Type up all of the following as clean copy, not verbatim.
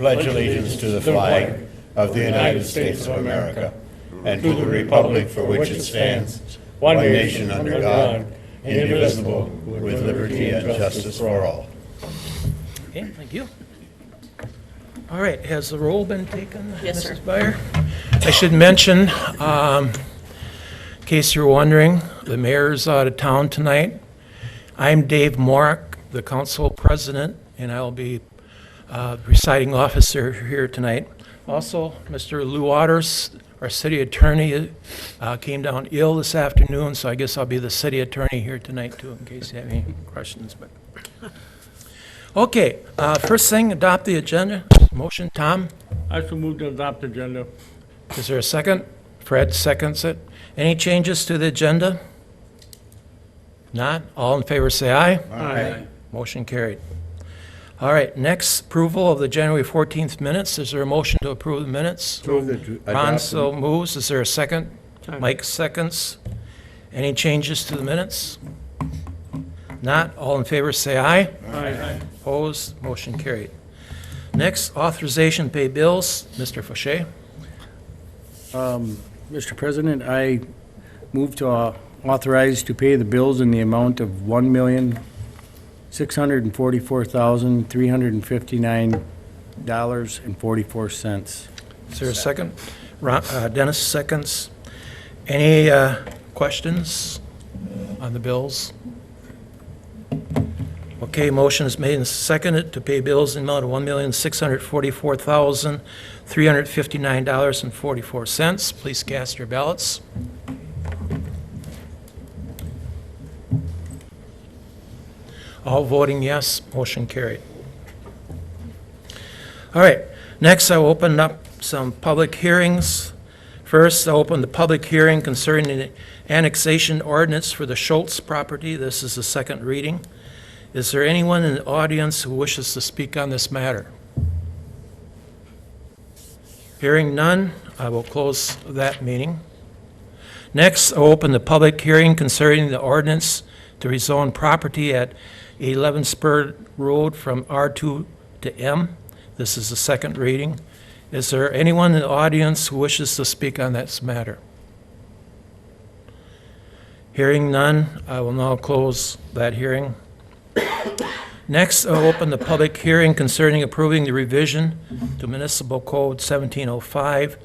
pledge allegiance to the flag of the United States of America and to the republic for which it stands, one nation under God, indivisible, with liberty and justice for all. Okay, thank you. All right, has the roll been taken, Yes, sir. Mrs. Beyer? I should mention, in case you're wondering, the mayor's out of town tonight. I'm Dave Morak, the council president, and I'll be presiding officer here tonight. Also, Mr. Lou Waters, our city attorney, came down ill this afternoon, so I guess I'll be the city attorney here tonight too, in case you have any questions. But okay, first thing, adopt the agenda. Motion, Tom? I shall move to adopt agenda. Is there a second? Fred seconds it. Any changes to the agenda? Not? All in favor say aye. Aye. Motion carried. All right, next, approval of the January 14th minutes. Is there a motion to approve the minutes? Ron so moves. Is there a second? Mike seconds. Any changes to the minutes? Not? All in favor say aye. Aye. Opposed? Motion carried. Next, authorization to pay bills. Mr. Fauché. Mr. President, I move to authorize to pay the bills in the amount of $1,644,359.44. Is there a second? Dennis seconds. Any questions on the bills? Okay, motion is made and seconded to pay bills in the amount of $1,644,359.44. Please cast your ballots. All voting yes, motion carried. All right, next I will open up some public hearings. First, I'll open the public hearing concerning the annexation ordinance for the Schultz property. This is the second reading. Is there anyone in the audience who wishes to speak on this matter? Hearing none, I will close that meeting. Next, I'll open the public hearing concerning the ordinance to rezone property at 11 Spur Road from R2 to M. This is the second reading. Is there anyone in the audience who wishes to speak on this matter? Hearing none, I will now close that hearing. Next, I'll open the public hearing concerning approving the revision to Municipal Code 1705,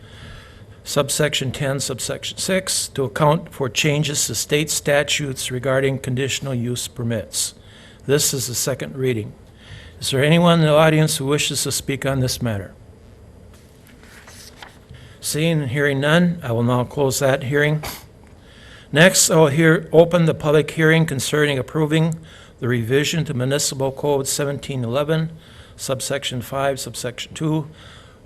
subsection 10, subsection 6, to account for changes to state statutes regarding conditional use permits. This is the second reading. Is there anyone in the audience who wishes to speak on this matter? Seeing and hearing none, I will now close that hearing. Next, I'll open the public hearing concerning approving the revision to Municipal Code 1711, subsection 5, subsection 2,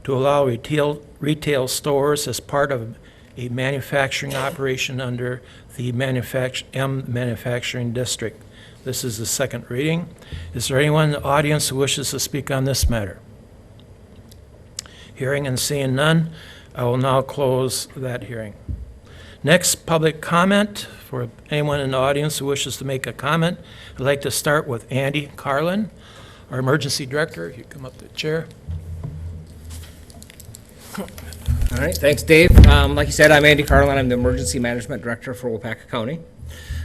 to allow retail stores as part of a manufacturing operation under the manufacturing district. This is the second reading. Is there anyone in the audience who wishes to speak on this matter? Hearing and seeing none, I will now close that hearing. Next, public comment. For anyone in the audience who wishes to make a comment, I'd like to start with Andy Carlin, our emergency director. If you come up to the chair. All right, thanks, Dave. Like you said, I'm Andy Carlin. I'm the Emergency Management Director for Waupaca County.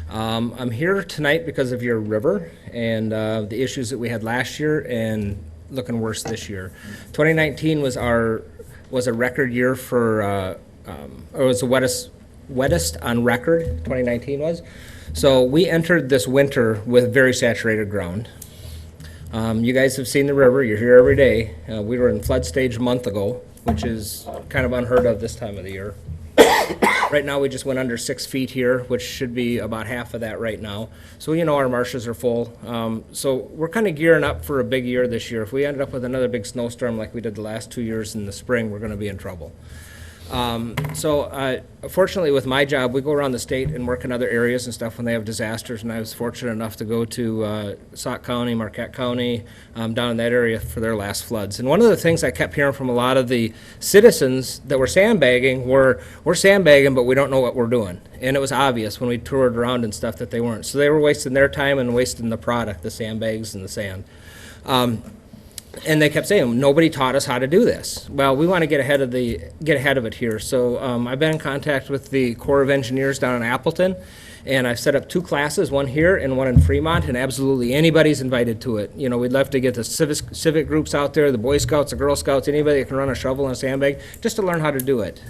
I'm here tonight because of your river and the issues that we had last year and looking worse this year. 2019 was a record year for, it was the wettest on record, 2019 was. So we entered this winter with very saturated ground. You guys have seen the river, you're here every day. We were in flood stage a month ago, which is kind of unheard of this time of the year. Right now, we just went under 6 feet here, which should be about half of that right now. So you know our marshes are full. So we're kind of gearing up for a big year this year. If we ended up with another big snowstorm like we did the last 2 years in the spring, we're going to be in trouble. Fortunately, with my job, we go around the state and work in other areas and stuff when they have disasters, and I was fortunate enough to go to Sauk County, Marquette County, down in that area for their last floods. And one of the things I kept hearing from a lot of the citizens that were sandbagging were, we're sandbagging, but we don't know what we're doing. And it was obvious when we toured around and stuff that they weren't. So they were wasting their time and wasting the product, the sandbags and the sand. And they kept saying, nobody taught us how to do this. Well, we want to get ahead of it here. So I've been in contact with the Corps of Engineers down in Appleton, and I've set up 2 classes, one here and one in Fremont, and absolutely anybody's invited to it. You know, we'd love to get the civic groups out there, the Boy Scouts, the Girl Scouts, anybody that can run a shovel and a sandbag, just to learn how to do it.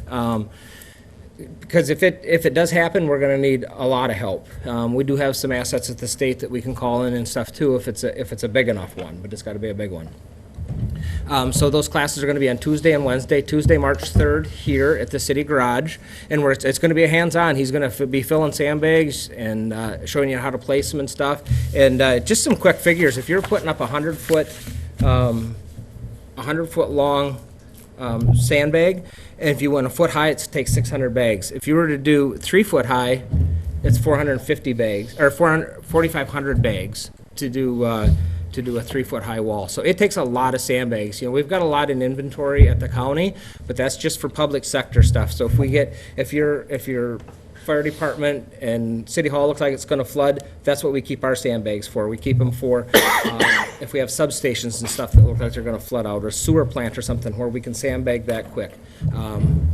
Because if it does happen, we're going to need a lot of help. We do have some assets at the state that we can call in and stuff too if it's a big enough one, but it's got to be a big one. So those classes are going to be on Tuesday and Wednesday. Tuesday, March 3rd, here at the city garage, and it's going to be a hands-on. He's going to be filling sandbags and showing you how to place them and stuff. And just some quick figures: if you're putting up a 100-foot long sandbag, and if you went a foot high, it takes 600 bags. If you were to do 3 foot high, it's 450 bags or 4,500 bags to do a 3 foot high wall. So it takes a lot of sandbags. You know, we've got a lot in inventory at the county, but that's just for public sector stuff. So if your fire department and city hall looks like it's going to flood, that's what we keep our sandbags for. We keep them for if we have substations and stuff that look like they're going to flood out, or sewer plant or something where we can sandbag that quick.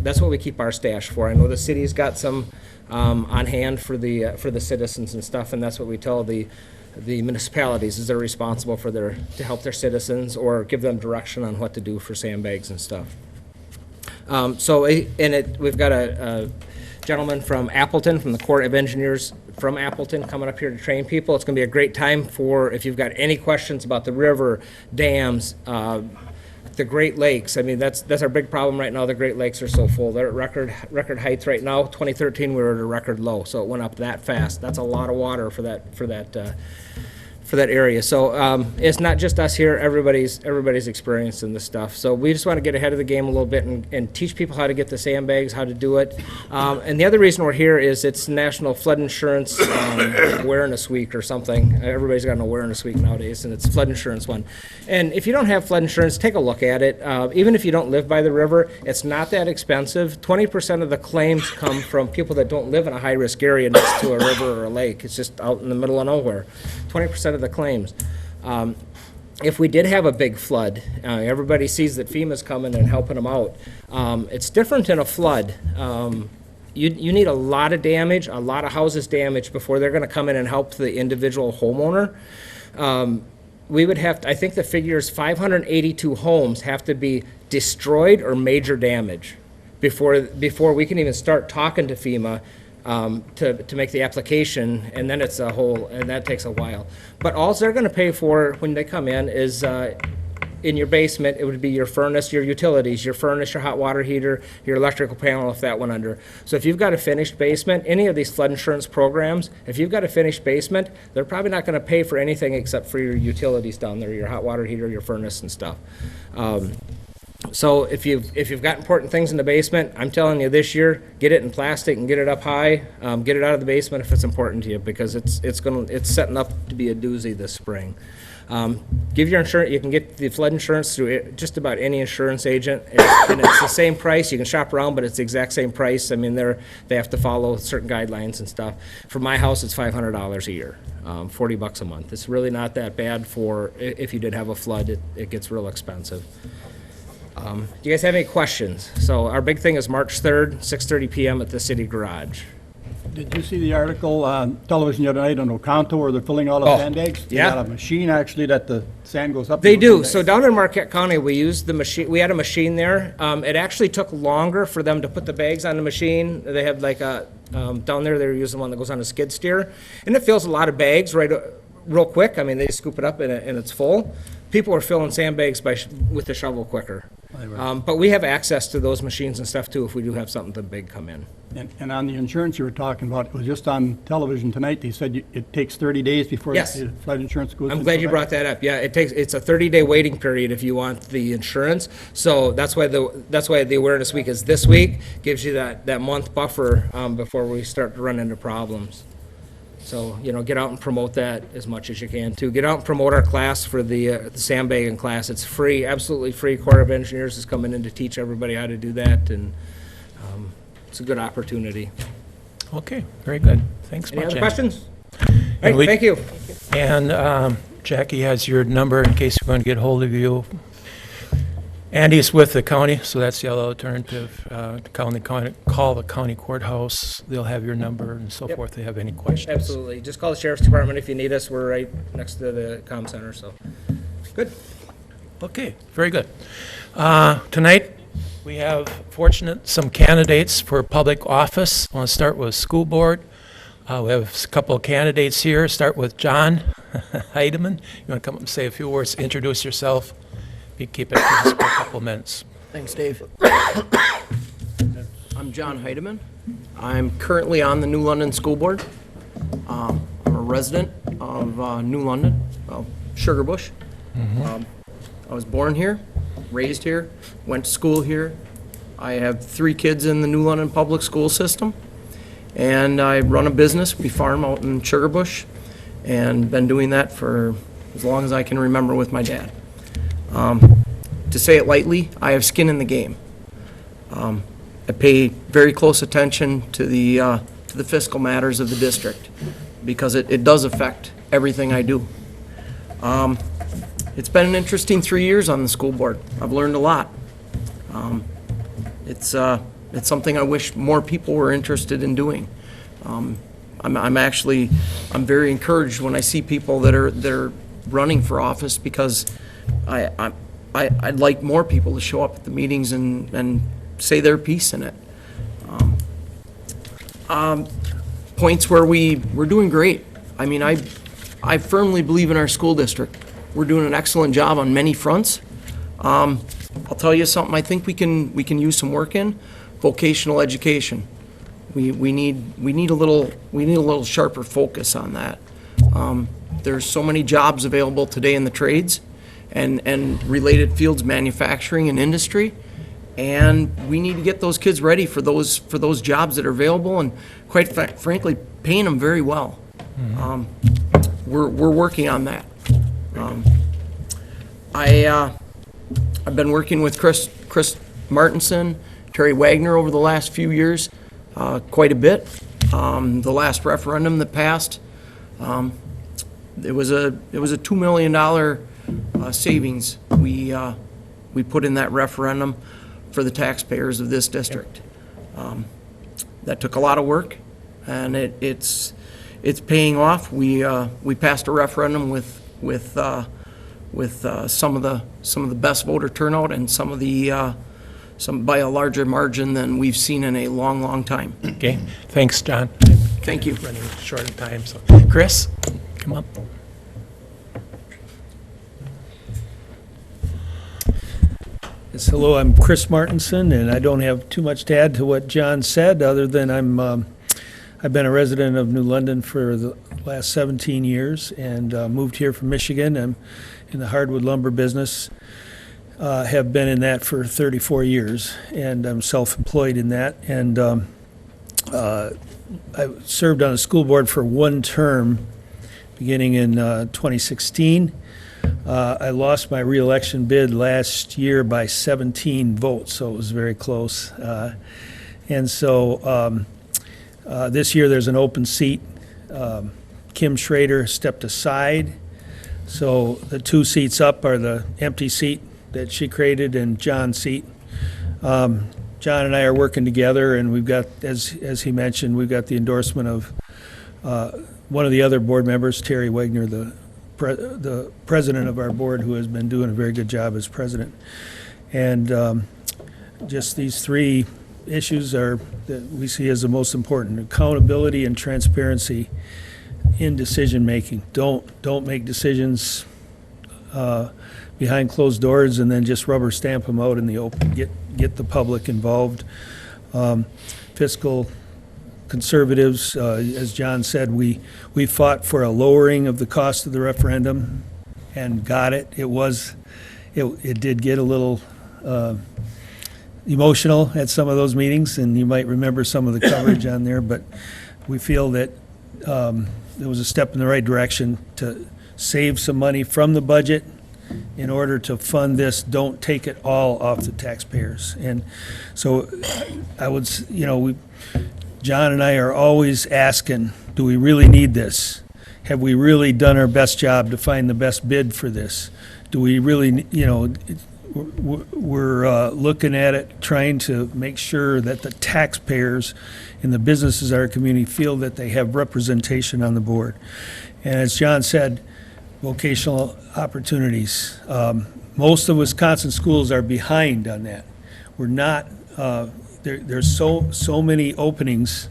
That's what we keep our stash for. I know the city's got some on hand for the citizens and stuff, and that's what we tell the municipalities is they're responsible to help their citizens or give them direction on what to do for sandbags and stuff. We've got a gentleman from Appleton, from the Corps of Engineers from Appleton, coming up here to train people. It's going to be a great time for if you've got any questions about the river, dams, the Great Lakes. I mean, that's our big problem right now. The Great Lakes are so full. They're at record heights right now. 2013 we were at a record low, so it went up that fast. That's a lot of water for that area. So it's not just us here. Everybody's experiencing this stuff. So we just want to get ahead of the game a little bit and teach people how to get the sandbags, how to do it. And the other reason we're here is it's National Flood Insurance Awareness Week or something. Everybody's got an awareness week nowadays, and it's flood insurance one. And if you don't have flood insurance, take a look at it. Even if you don't live by the river, it's not that expensive. 20% of the claims come from people that don't live in a high-risk area next to a river or a lake. It's just out in the middle of nowhere. 20% of the claims. If we did have a big flood, everybody sees that FEMA's coming and helping them out. It's different in a flood. You need a lot of damage, a lot of houses damaged before they're going to come in and help the individual homeowner. We would have to, I think the figure is 582 homes have to be destroyed or major damage before we can even start talking to FEMA to make the application, and then it's and that takes a while. But all they're going to pay for when they come in is in your basement, it would be your furnace, your utilities, your furnace, your hot water heater, your electrical panel if that went under. So if you've got a finished basement, any of these flood insurance programs, if you've got a finished basement, they're probably not going to pay for anything except for your utilities down there, your hot water heater, your furnace and stuff. So if you've got important things in the basement, I'm telling you this year, get it in plastic and get it up high. Get it out of the basement if it's important to you, because it's setting up to be a doozy this spring. Give your insurance. You can get the flood insurance through just about any insurance agent, and it's the same price. You can shop around, but it's the exact same price. I mean, they have to follow certain guidelines and stuff. For my house, it's $500 a year, $40 a month. It's really not that bad for if you did have a flood. It gets real expensive. Do you guys have any questions? So our big thing is March 3rd, 6:30 p.m. at the city garage. Did you see the article on television the other night on Oconto where they're filling all the sandbags? yeah. They got a machine actually that the sand goes up. They and do. goes So back. down in Marquette County, we used the machine. We had a machine there. It actually took longer for them to put the bags on the machine. They have like a down there. They're using one that goes on a skid steer, and it fills a lot of bags real quick. I mean, they scoop it up and it's full. People are filling sandbags with the shovel quicker. But we have access to those machines and stuff too if we do have something big come in. And on the insurance you were talking about, it was just on television tonight. They said it takes 30 days before Yes. the flood insurance goes. I'm glad you brought that up. Yeah, it's a 30-day waiting period if you want the insurance. So that's why the awareness week is this week. Gives you that month buffer before we start to run into problems. So, get out and promote that as much as you can too. Get out and promote our class for the sandbagging class. It's free, absolutely free. Corps of Engineers is coming in to teach everybody how to do that, and it's a good opportunity. Okay, very good. Thanks Any much. other Andy. questions? And Right, we- thank you. And Jackie has your number in case we're going to get hold of you. Andy's with the county, so that's the other alternative. Call the county courthouse. They'll have your number and so Yep. forth if they have any questions. Absolutely. Just call the sheriff's department if you need us. We're right next to the comm center, so. Good. Okay, very good. Tonight, we have some candidates for public office. I want to start with school board. We have a couple of candidates here. Start with John Heidemann. You want to come up and say a few words, introduce yourself? You keep it to just a couple of minutes. Thanks, Dave. I'm John Heidemann. I'm currently on the New London School Board. I'm a resident of New London, Sugar Bush. I was born here, raised here, went to school here. I have 3 kids in the New London public school system, and I run a business. We farm out in Sugar Bush, and been doing that for as long as I can remember with my dad. To say it lightly, I have skin in the game. I pay very close attention to the fiscal matters of the district because it does affect everything I do. It's been an interesting 3 years on the school board. I've learned a lot. It's something I wish more people were interested in doing. I'm very encouraged when I see people that are running for office because I'd like more people to show up at the meetings and say their piece in it. Points where we're doing great. I mean, I firmly believe in our school district. We're doing an excellent job on many fronts. I'll tell you something I think we can use some work in: vocational education. We need a little sharper focus on that. There's so many jobs available today in the trades and related fields, manufacturing and industry, and we need to get those kids ready for those jobs that are available, and quite frankly, paying them very well. We're working on that. I've been working with Chris Martinson, Terry Wagner over the last few years, quite a bit. The last referendum that passed, it was a $2 million savings we put in that referendum for the taxpayers of this district. That took a lot of work, and it's paying off. We passed a referendum with some of the best voter turnout and some by a larger margin than we've seen in a long time. Okay, thanks, John. Thank you. Running short on time, so. Chris, come up. Yes, hello, I'm Chris Martinson, and I don't have too much to add to what John said, other than I've been a resident of New London for the last 17 years and moved here from Michigan. I'm in the hardwood lumber business, have been in that for 34 years, and I'm self-employed in that. And I served on a school board for 1 term, beginning in 2016. I lost my reelection bid last year by 17 votes, so it was very close. And so this year there's an open seat. Kim Schrader stepped aside, so the 2 seats up are the empty seat that she created and John's seat. John and I are working together, and we've got, as he mentioned, we've got the endorsement of one of the other board members, Terry Wagner, the president of our board, who has been doing a very good job as president. And just these 3 issues are that we see as the most important: accountability and transparency in decision making. Don't make decisions behind closed doors and then just rubber stamp them out in the open. Get the public involved. Fiscal conservatives, as John said, we fought for a lowering of the cost of the referendum and got it. It did get a little emotional at some of those meetings, and you might remember some of the coverage on there, but we feel that it was a step in the right direction to save some money from the budget in order to fund this. Don't take it all off the taxpayers. And so I would, John and I are always asking, do we really need this? have we really done our best job to find the best bid for this? Do we really, we're looking at it, trying to make sure that the taxpayers and the businesses in our community feel that they have representation on the board. And as John said, vocational opportunities. Most of Wisconsin schools are behind on that. We're not, there's so many openings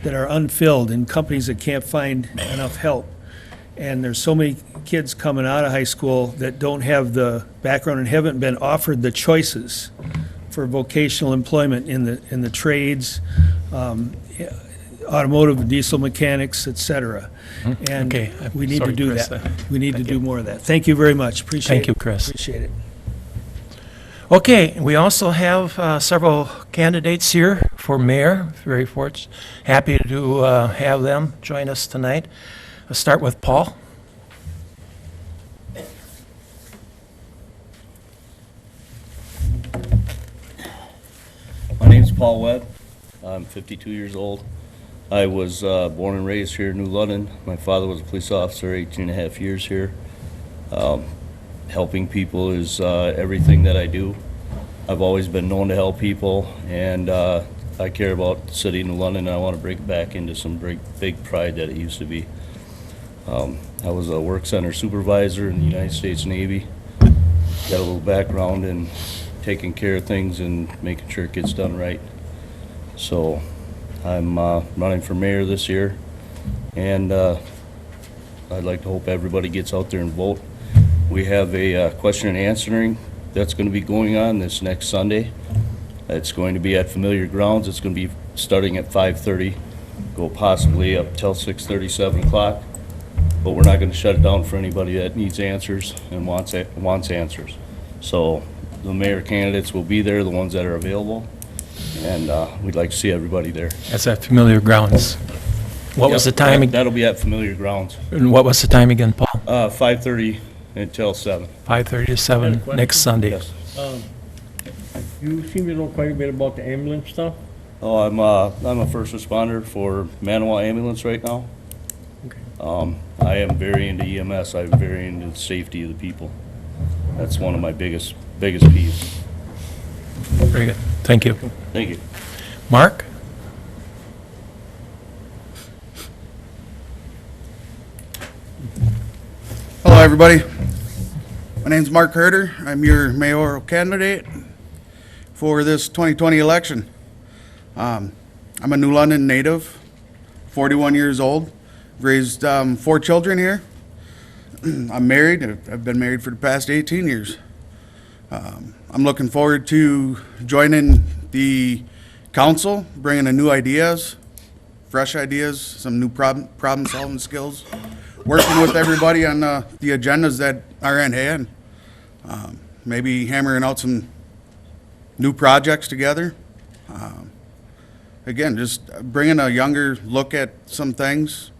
that are unfilled in companies that can't find enough help. And there's so many kids coming out of high school that don't have the background and haven't been offered the choices for vocational employment in the trades, automotive, diesel mechanics, et cetera. And Okay. we need to Sorry, do Chris. that. We need to do more of that. Thank you very much. Appreciate it. Thank you, Chris. Appreciate it. Okay, we also have several candidates here for mayor. Very fortunate, happy to have them join us tonight. Let's start with Paul. My name's Paul Webb. I'm 52 years old. I was born and raised here in New London. My father was a police officer, 18 and a half years here. Helping people is everything that I do. I've always been known to help people, and I care about the city of New London, and I want to bring it back into some big pride that it used to be. I was a work center supervisor in the United States Navy. Got a little background in taking care of things and making sure it gets done right. So I'm running for mayor this year, and I'd like to hope everybody gets out there and vote. We have a question and answering that's going to be going on this next Sunday. It's going to be at Familiar Grounds. It's going to be starting at 5:30, go possibly up till 6:30, 7 o'clock. But we're not going to shut it down for anybody that needs answers and wants answers. So the mayor candidates will be there, the ones that are available, and we'd like to see everybody there. That's at Familiar Grounds. What was the Yep, time, That'll be at Familiar Grounds, and what was the time again, Paul? 5:30 until 7. 5:30 to 7 next Sunday. Yes. You seem to know quite a bit about the ambulance stuff. Oh, I'm a first responder for Manawa Ambulance right now. I am very into EMS. I'm very into the safety of the people. That's one of my biggest peeves. Very good. Thank you. Thank you. Mark? Hello, everybody. My name's Mark Herder. I'm your mayoral candidate for this 2020 election. I'm a New London native, 41 years old, raised 4 children here. I'm married. I've been married for the past 18 years. I'm looking forward to joining the council, bringing in new ideas, fresh ideas, some new problem-solving skills, working with everybody on the agendas that are in hand, maybe hammering out some new projects together. Again, just bringing a younger look at some things.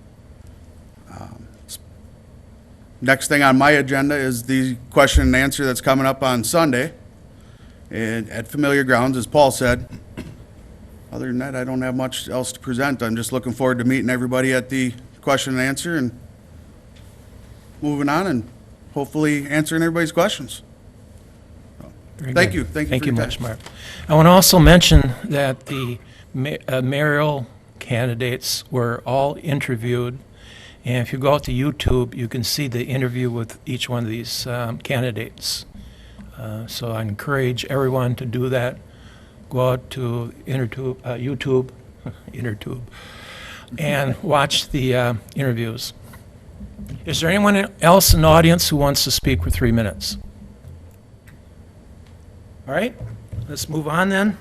Next thing on my agenda is the question and answer that's coming up on Sunday and at Familiar Grounds, as Paul said. Other than that, I don't have much else to present. I'm just looking forward to meeting everybody at the question and answer and moving on and hopefully answering everybody's questions. Very Thank good. you. Thank you Thank for you your much, time. Mark. I want to also mention that the mayoral candidates were all interviewed, and if you go out to YouTube, you can see the interview with each one of these candidates. So I encourage everyone to do that. Go out to YouTube, and watch the interviews. Is there anyone else in the audience who wants to speak for 3 minutes? All right, let's move on then.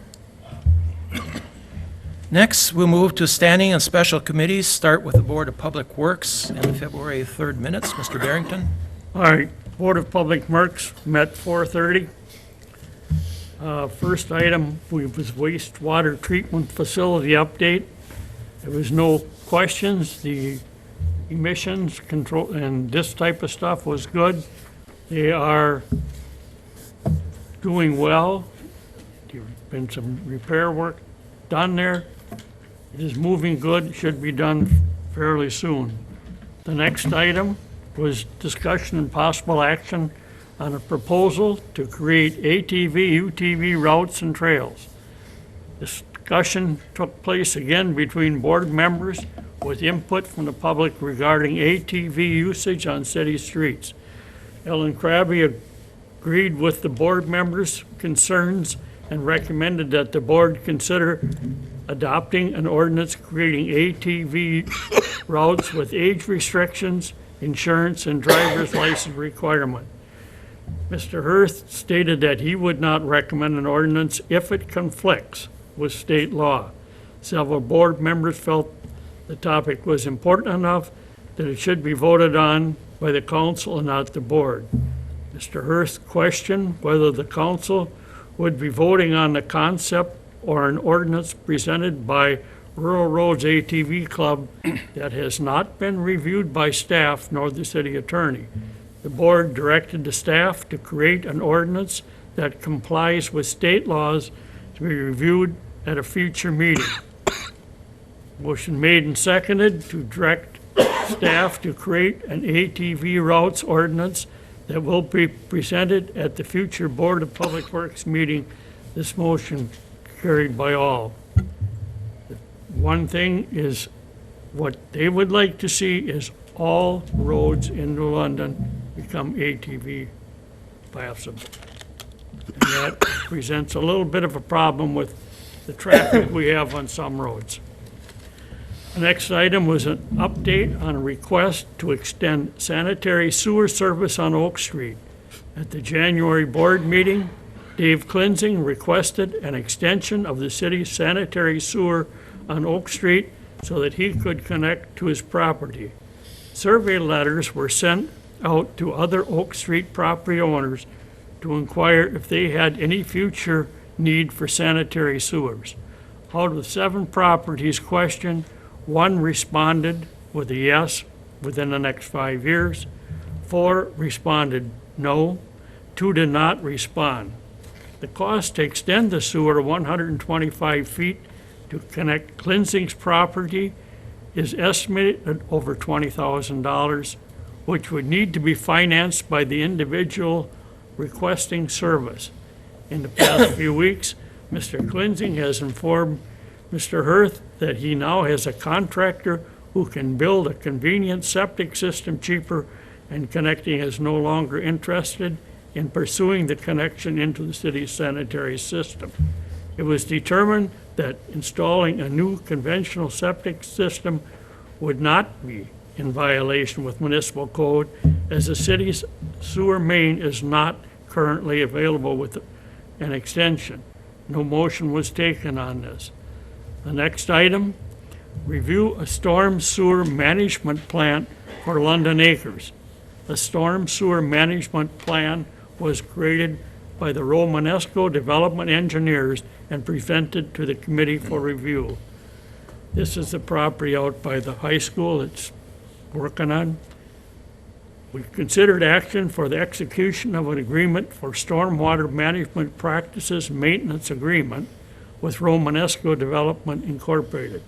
Next, we'll move to standing and special committees. Start with the Board of Public Works and the February 3rd minutes. Mr. Barrington? All right, Board of Public Works met 4:30. First item was wastewater treatment facility update. There was no questions. The emissions control and this type of stuff was good. They are doing well. There's been some repair work done there. It is moving good, should be done fairly soon. The next item was discussion and possible action on a proposal to create ATV, UTV routes and trails. Discussion took place again between board members with input from the public regarding ATV usage on city streets. Ellen Krabbe agreed with the board members' concerns and recommended that the board consider adopting an ordinance creating ATV routes with age restrictions, insurance, and driver's license requirement. Mr. Hurth stated that he would not recommend an ordinance if it conflicts with state law. Several board members felt the topic was important enough that it should be voted on by the council and not the board. Mr. Hurth questioned whether the council would be voting on the concept or an ordinance presented by Rural Roads ATV Club that has not been reviewed by staff nor the city attorney. The board directed the staff to create an ordinance that complies with state laws to be reviewed at a future meeting. Motion made and seconded to direct staff to create an ATV routes ordinance that will be presented at the future Board of Public Works meeting. This motion carried by all. One thing is, what they would like to see is all roads in New London become ATV passable. And that presents a little bit of a problem with the traffic we have on some roads. The next item was an update on a request to extend sanitary sewer service on Oak Street. At the January board meeting, Dave Klinzing requested an extension of the city's sanitary sewer on Oak Street so that he could connect to his property. Survey letters were sent out to other Oak Street property owners to inquire if they had any future need for sanitary sewers. Out of 7 properties questioned, 1 responded with a yes within the next 5 years. 4 responded no. 2 did not respond. The cost to extend the sewer 125 feet to connect Klinzing's property is estimated at over $20,000, which would need to be financed by the individual requesting service. In the past few weeks, Mr. Klinzing has informed Mr. Hurth that he now has a contractor who can build a convenient septic system cheaper, and Connecting is no longer interested in pursuing the connection into the city's sanitary system. It was determined that installing a new conventional septic system would not be in violation with municipal code, as the city's sewer main is not currently available with an extension. No motion was taken on this. The next item, review a storm sewer management plan for London Acres. A storm sewer management plan was created by the Romanesco Development Engineers and presented to the committee for review. This is the property out by the high school it's working on. We considered action for the execution of an agreement for stormwater management practices maintenance agreement with Romanesco Development Incorporated.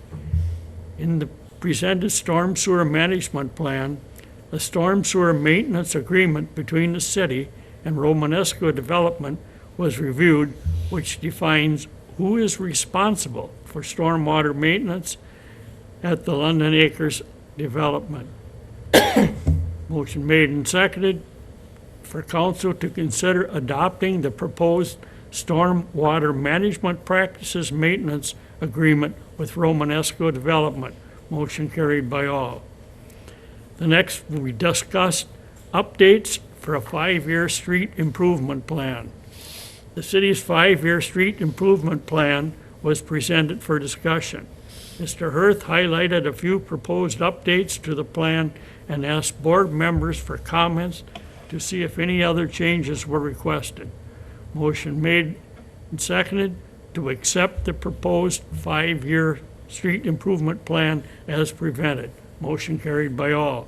In the presented storm sewer management plan, a storm sewer maintenance agreement between the city and Romanesco Development was reviewed, which defines who is responsible for stormwater maintenance at the London Acres development. Motion made and seconded for council to consider adopting the proposed stormwater management practices maintenance agreement with Romanesco Development. Motion carried by all. The next, we discussed updates for a 5-year street improvement plan. The city's 5-year street improvement plan was presented for discussion. Mr. Hurth highlighted a few proposed updates to the plan and asked board members for comments to see if any other changes were requested. Motion made and seconded to accept the proposed 5-year street improvement plan as presented. Motion carried by all.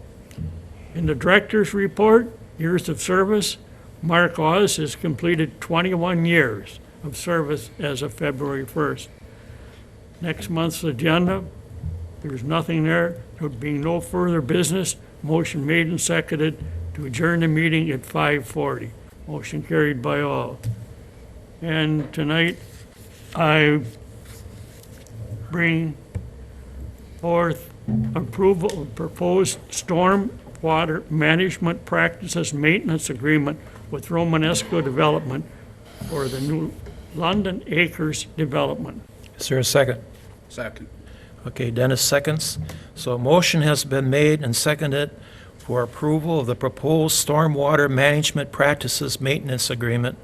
In the director's report, years of service, Mark Oz has completed 21 years of service as of February 1st. Next month's agenda, there's nothing there. There being no further business, Motion made and seconded to adjourn the meeting at 5:40. Motion carried by all. And tonight, I bring forth approval of proposed storm water management practices maintenance agreement with Romanesco Development for the new London Acres development. Is there a second? Second. Okay, Dennis seconds. So a motion has been made and seconded for approval of the proposed stormwater management practices maintenance agreement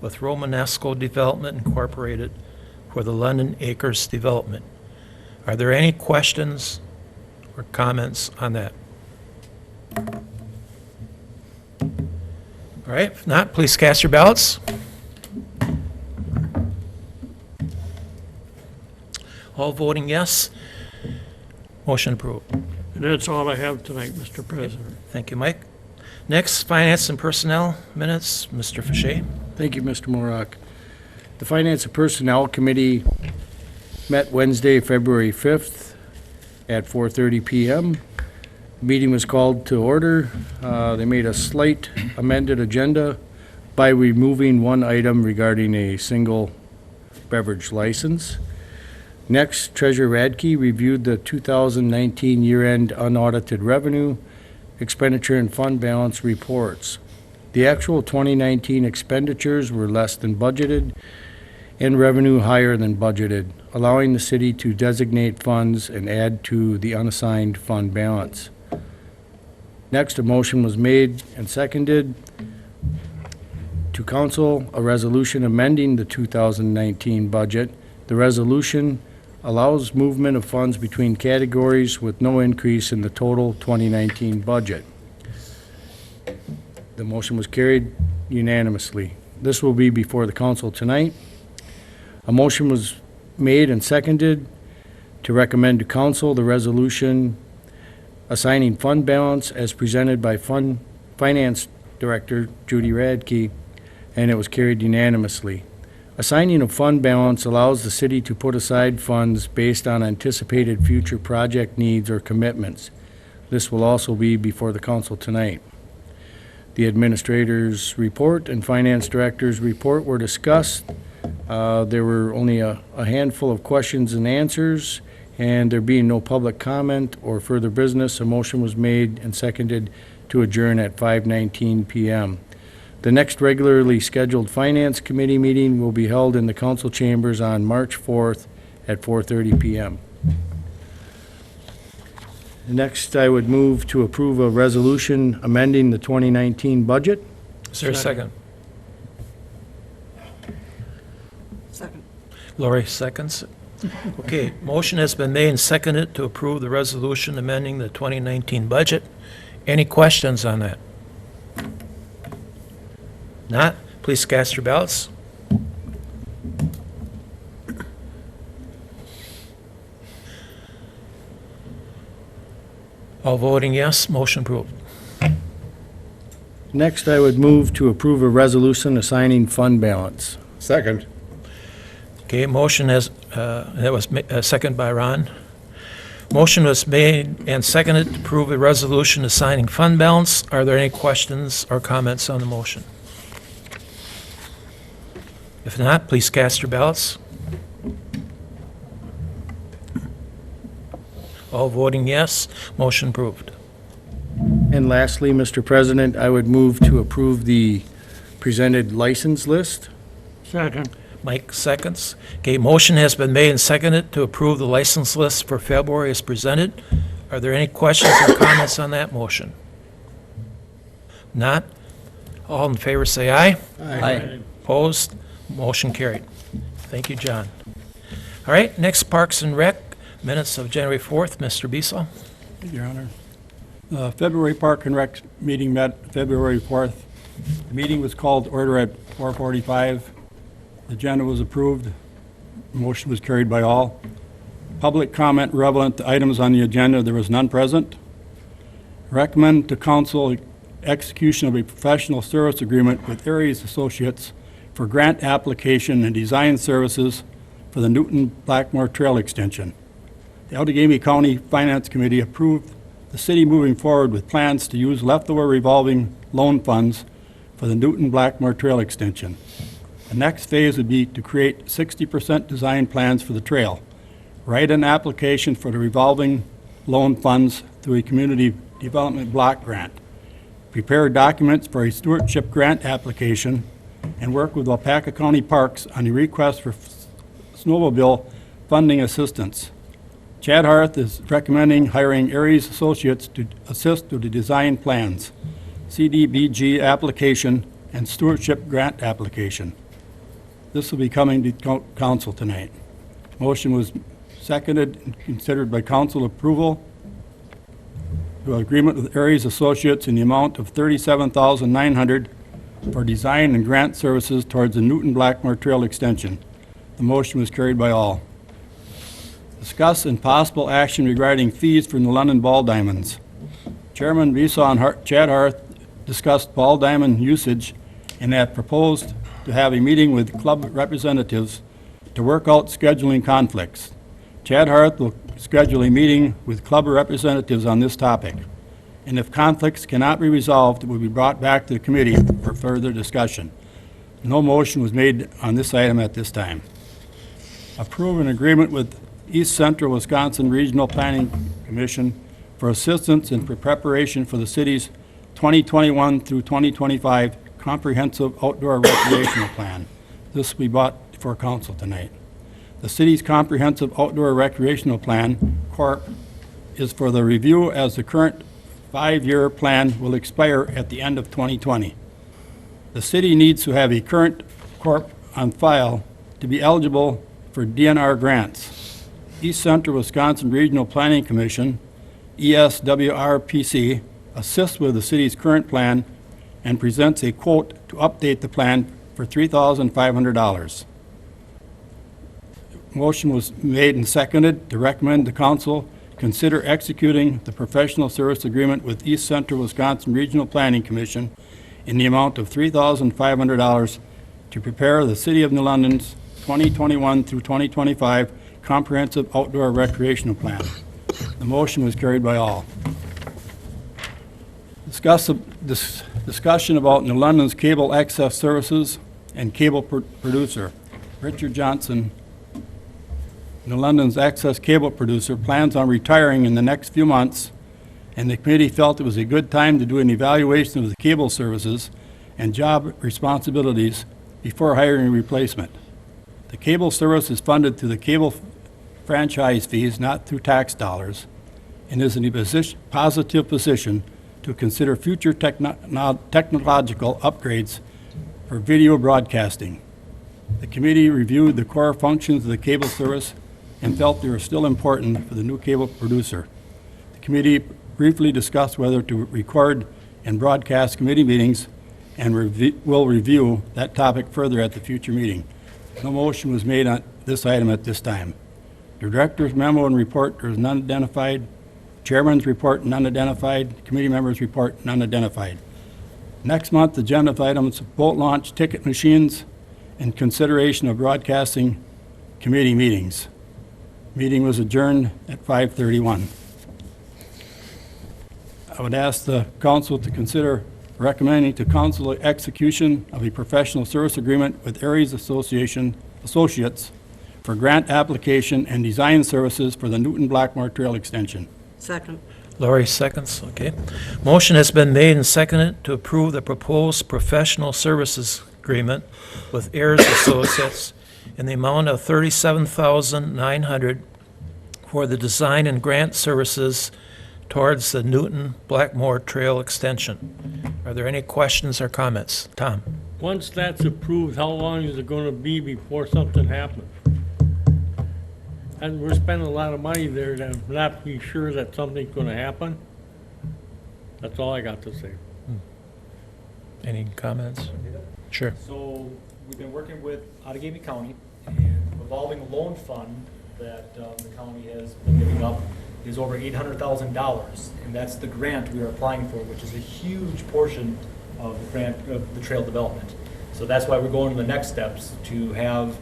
with Romanesco Development Incorporated for the London Acres development. Are there any questions or comments on that? All right, if not, please cast your ballots. All voting yes. Motion approved. And that's all I have tonight, Mr. President. Thank you, Mike. Next, Finance and Personnel minutes, Mr. Fache. Thank you, Mr. Morak. The Finance and Personnel Committee met Wednesday, February 5th at 4:30 PM. The meeting was called to order. They made a slight amended agenda by removing one item regarding a single beverage license. Next, Treasurer Radke reviewed the 2019 year-end unaudited revenue, expenditure, and fund balance reports. The actual 2019 expenditures were less than budgeted and revenue higher than budgeted, allowing the city to designate funds and add to the unassigned fund balance. Next, a motion was made and seconded to council a resolution amending the 2019 budget. The resolution allows movement of funds between categories with no increase in the total 2019 budget. The motion was carried unanimously. This will be before the council tonight. A motion was made and seconded to recommend to council the resolution assigning fund balance as presented by Finance Director Judy Radke, and it was carried unanimously. Assigning a fund balance allows the city to put aside funds based on anticipated future project needs or commitments. This will also be before the council tonight. The administrator's report and finance director's report were discussed. There were only a handful of questions and answers, and there being no public comment or further business, a motion was made and seconded to adjourn at 5:19 PM. The next regularly scheduled Finance Committee meeting will be held in the council chambers on March 4th at 4:30 PM. Next, I would move to approve a resolution amending the 2019 budget. Is there a second? Second. Lori seconds. Okay, motion has been made and seconded to approve the resolution amending the 2019 budget. Any questions on that? Not, please cast your ballots. All voting yes, motion approved. Next, I would move to approve a resolution assigning fund balance. Second. Okay, motion has, that was second by Ron. Motion was made and seconded to approve a resolution assigning fund balance. Are there any questions or comments on the motion? If not, please cast your ballots. All voting yes, motion approved. And lastly, Mr. President, I would move to approve the presented license list. Second. Mike seconds. Okay, motion has been made and seconded to approve the license list for February as presented. Are there any questions or comments on that motion? Not? All in favor say aye. Aye. Opposed? Motion carried. Thank you, John. All right, next Parks and Rec, minutes of January 4th, Mr. Bissell. Your Honor. February Park and Rec meeting met February 4th. The meeting was called to order at 4:45. The agenda was approved. Motion was carried by all. Public comment relevant to items on the agenda, there was none present. Recommend to council execution of a professional service agreement with Aries Associates for grant application and design services for the Newton Blackmore Trail extension. The Outagamie County Finance Committee approved the city moving forward with plans to use leftover revolving loan funds for the Newton Blackmore Trail extension. The next phase would be to create 60% design plans for the trail, write an application for the revolving loan funds through a community development block grant, prepare documents for a stewardship grant application, and work with Waupaca County Parks on a request for snowmobile funding assistance. Chad Harth is recommending hiring Aries Associates to assist with the design plans, CDBG application, and stewardship grant application. This will be coming to council tonight. Motion was seconded and considered by council approval to agreement with Aries Associates in the amount of $37,900 for design and grant services towards the Newton Blackmore Trail extension. The motion was carried by all. Discuss and possible action regarding fees for the London Ball Diamonds. Chairman Visa and Chad Harth discussed ball diamond usage and have proposed to have a meeting with club representatives to work out scheduling conflicts. Chad Harth will schedule a meeting with club representatives on this topic, and if conflicts cannot be resolved, it will be brought back to the committee for further discussion. No motion was made on this item at this time. Approve an agreement with East Central Wisconsin Regional Planning Commission for assistance in preparation for the city's 2021 through 2025 comprehensive outdoor recreational plan. This will be brought before council tonight. The city's comprehensive outdoor recreational plan, CORP, is for the review as the current 5-year plan will expire at the end of 2020. The city needs to have a current CORP on file to be eligible for DNR grants. East Central Wisconsin Regional Planning Commission, ESWRPC, assists with the city's current plan and presents a quote to update the plan for $3,500. Motion was made and seconded to recommend the council consider executing the professional service agreement with East Central Wisconsin Regional Planning Commission in the amount of $3,500 to prepare the City of New London's 2021 through 2025 comprehensive outdoor recreational plan. The motion was carried by all. Discussion about New London's cable access services and cable producer. Richard Johnson, New London's access cable producer, plans on retiring in the next few months, and the committee felt it was a good time to do an evaluation of the cable services and job responsibilities before hiring a replacement. The cable service is funded through the cable franchise fees, not through tax dollars, and is in a positive position to consider future technological upgrades for video broadcasting. The committee reviewed the core functions of the cable service and felt they were still important for the new cable producer. The committee briefly discussed whether to record and broadcast committee meetings and will review that topic further at the future meeting. No motion was made on this item at this time. The director's memo and report, there is none identified. Chairman's report, none identified. Committee members' report, none identified. Next month, agenda items, boat launch ticket machines and consideration of broadcasting committee meetings. Meeting was adjourned at 5:31. I would ask the council to consider recommending to council the execution of a professional service agreement with Aries Associates for grant application and design services for the Newton Blackmore Trail extension. Second. Laurie seconds, okay. Motion has been made and seconded to approve the proposed professional services agreement with Aries Associates in the amount of $37,900 for the design and grant services towards the Newton Blackmore Trail extension. Are there any questions or comments? Tom? Once that's approved, how long is it gonna be before something happens? And we're spending a lot of money there to not be sure that something's gonna happen. That's all I got to say. Any comments? Sure. So we've been working with Outagamie County, and revolving loan fund that the county has been giving up is over $800,000, and that's the grant we are applying for, which is a huge portion of the grant of the trail development. So that's why we're going to the next steps to have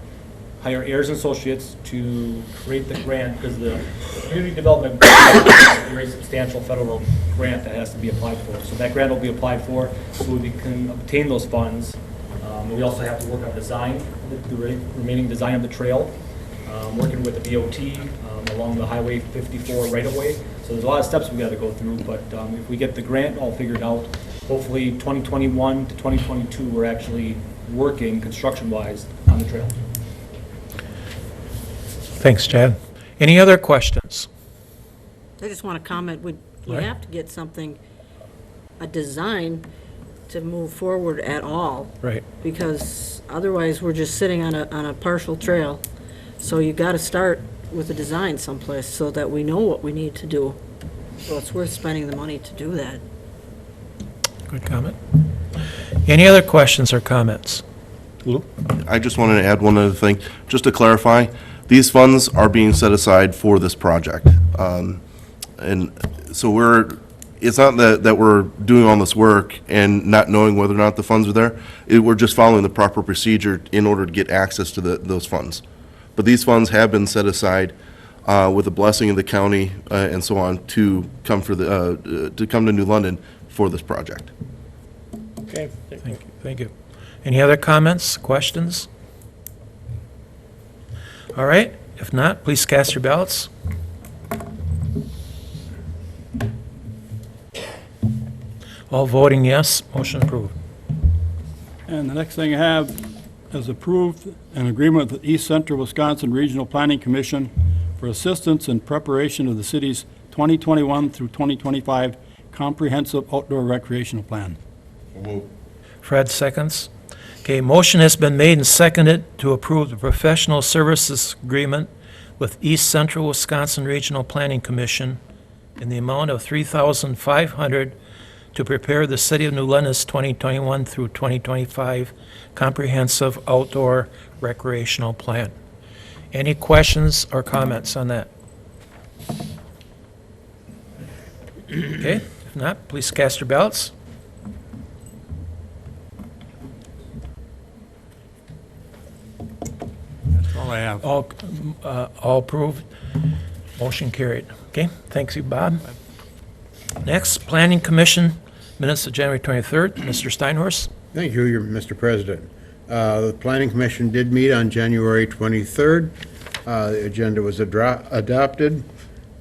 hire Ayers and Associates to create the grant, because the community development grant is a very substantial federal grant that has to be applied for. So that grant will be applied for, so we can obtain those funds. We also have to work on design, the remaining design of the trail, working with the DOT along the Highway 54 right-of-way. So there's a lot of steps we got to go through, but if we get the grant all figured out, hopefully 2021 to 2022, we're actually working construction-wise on the trail. Thanks, Chad. Any other questions? I just want to comment, we Right. have to get something, a design to move forward at all, Right. because otherwise we're just sitting on a partial trail. So you got to start with a design someplace so that we know what we need to do. So it's worth spending the money to do that. Good comment. Any other questions or comments? Lou? I just wanted to add one other thing, just to clarify, these funds are being set aside for this project. And so it's not that we're doing all this work and not knowing whether or not the funds are there. We're just following the proper procedure in order to get access to those funds. But these funds have been set aside with the blessing of the county and so on to come to New London for this project. Okay. Thank you. Any other comments, questions? All right, if not, please cast your ballots. All voting yes, motion approved. And the next thing I have is approved an agreement with the East Central Wisconsin Regional Planning Commission for assistance in preparation of the city's 2021 through 2025 Comprehensive Outdoor Recreational Plan. Fred seconds. Okay, motion has been made and seconded to approve the professional services agreement with East Central Wisconsin Regional Planning Commission in the amount of $3,500 to prepare the City of New London's 2021 through 2025 Comprehensive Outdoor Recreational Plan. Any questions or comments on that? Okay, if not, please cast your ballots. That's all I have. All approved, motion carried. Okay, thanks you, Bob. Next, Planning Commission, minutes of January 23rd, Mr. Steinhorst. Thank you, Mr. President. The Planning Commission did meet on January 23rd. The agenda was adopted,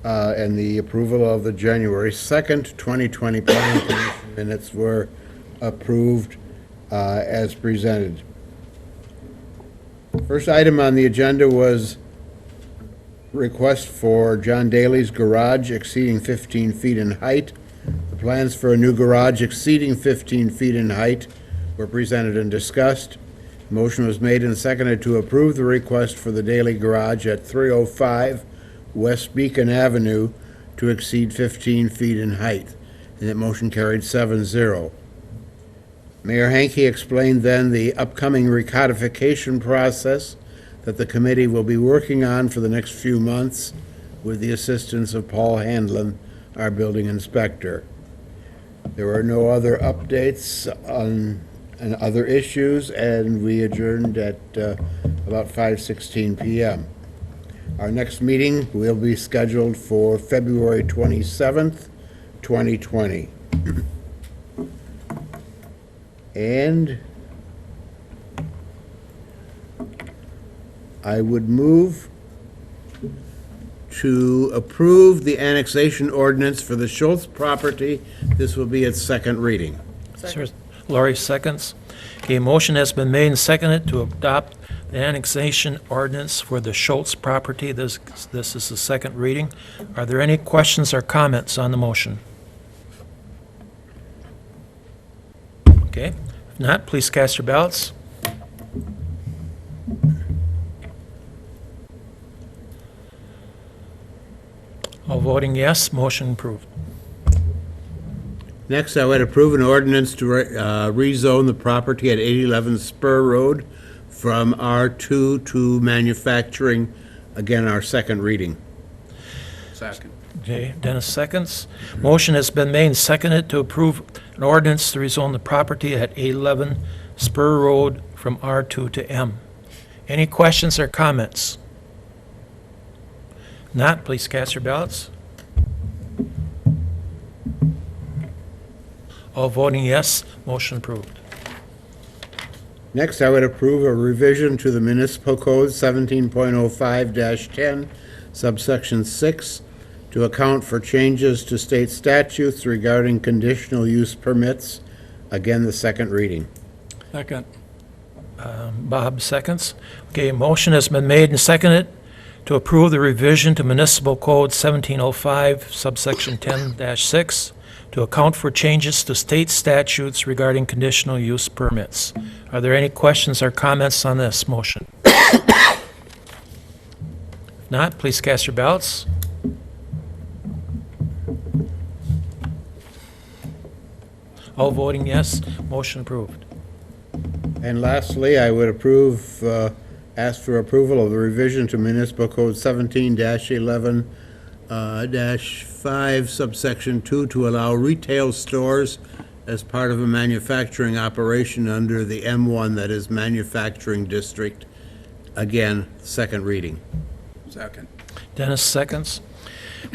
and the approval of the January 2nd, 2020 Planning Commission minutes were approved as presented. First item on the agenda was request for John Daly's garage exceeding 15 feet in height. The plans for a new garage exceeding 15 feet in height were presented and discussed. Motion was made and seconded to approve the request for the Daly Garage at 305 West Beacon Avenue to exceed 15 feet in height, and that motion carried 7-0. Mayor Hankey explained then the upcoming recodification process that the committee will be working on for the next few months with the assistance of Paul Handlin, our building inspector. There were no other updates on other issues, and we adjourned at about 5:16 p.m. Our next meeting will be scheduled for February 27th, 2020. And I would move to approve the annexation ordinance for the Schultz property. This will be its second reading. Laurie seconds. Okay, motion has been made and seconded to adopt the annexation ordinance for the Schultz property. This is the second reading. Are there any questions or comments on the motion? Okay, if not, please cast your ballots. All voting yes, motion approved. Next, I would approve an ordinance to rezone the property at 811 Spur Road from R2 to manufacturing. Again, our second reading. Second. Okay, Dennis seconds. Motion has been made and seconded to approve an ordinance to rezone the property at 811 Spur Road from R2 to M. Any questions or comments? Not, please cast your ballots. All voting yes, motion approved. Next, I would approve a revision to the municipal code 17.05-10, subsection 6, to account for changes to state statutes regarding conditional use permits. Again, the second reading. Second. Bob seconds. Okay, motion has been made and seconded to approve the revision to Municipal Code 1705, subsection 10-6, to account for changes to state statutes regarding conditional use permits. Are there any questions or comments on this motion? If not, please cast your ballots. All voting yes, motion approved. And lastly, I would ask for approval of the revision to Municipal Code 17-11-5, subsection 2, to allow retail stores as part of a manufacturing operation under the M1, that is Manufacturing District. Again, second reading. Second. Dennis seconds.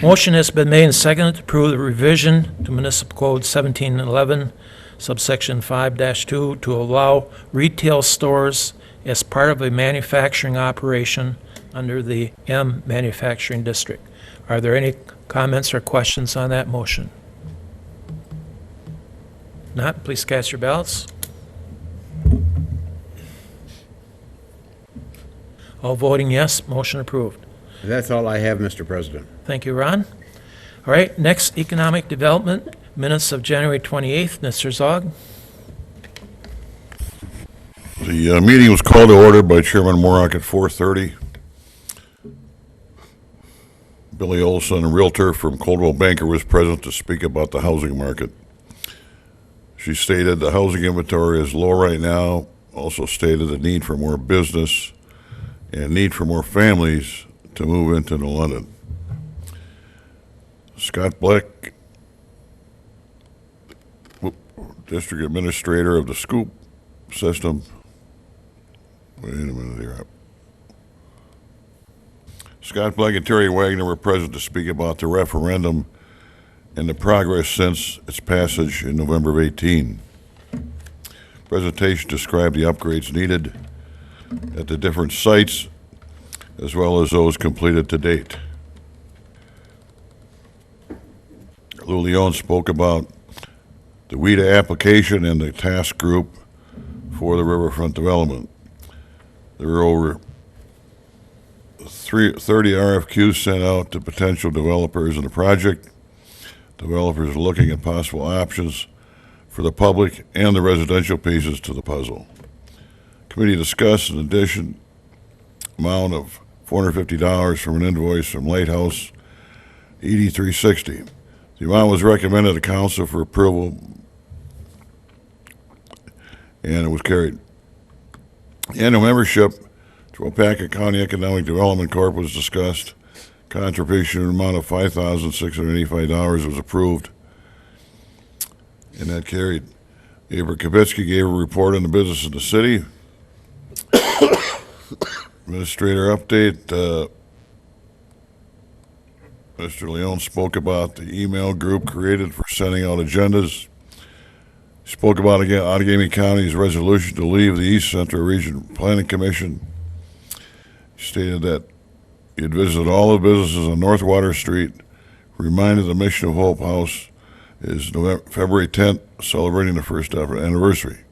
Motion has been made and seconded to approve the revision to Municipal Code 1711, subsection 5-2, to allow retail stores as part of a manufacturing operation under the M Manufacturing District. Are there any comments or questions on that motion? Not, please cast your ballots. All voting yes, motion approved. That's all I have, Mr. President. Thank you, Ron. All right, next, Economic Development, minutes of January 28th. Mr. Zog? The meeting was called to order by Chairman Morak at 4:30. Billy Olson, a realtor from Coldwell Banker, was present to speak about the housing market. She stated the housing inventory is low right now, also stated the need for more business and need for more families to move into New London. Scott Black, District Administrator of the Scoop System. Wait a minute here. Scott Black and Terry Wagner were present to speak about the referendum and the progress since its passage in November of 18. Presentation described the upgrades needed at the different sites as well as those completed to date. Lou Leon spoke about the WIDA application and the task group for the riverfront development. There were over 30 RFQs sent out to potential developers in the project. Developers are looking at possible options for the public and the residential pieces to the puzzle. Committee discussed an addition amount of $450 from an invoice from Lighthouse ED 360. The amount was recommended to council for approval, and it was carried. Annual membership to Waupaca County Economic Development Corp. was discussed. Contribution in the amount of $5,685 was approved, and that carried. Avery Kavitsky gave a report on the business of the city. Administrator update. Mr. Leon spoke about the email group created for sending out agendas. He spoke about, again, Outagamie County's resolution to leave the East Central Region Planning Commission. He stated that he had visited all the businesses on North Water Street, reminded the Mission of Hope House is February 10th, celebrating the first ever anniversary.